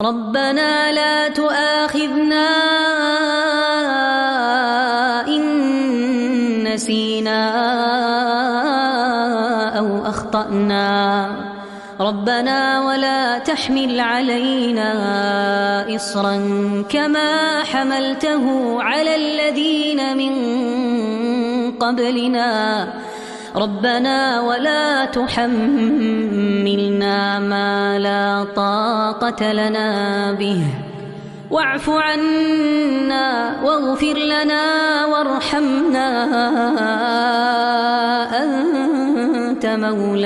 ربنا لا تؤاخذنا إن نسينا أو أخطأنا ربنا ولا تحمل علينا إصرا كما حملته على الذين من قبلنا ربنا ولا تحملنا ما لا طاقة لنا به واعف عنا واغفر لنا وارحمنا أنت مولانا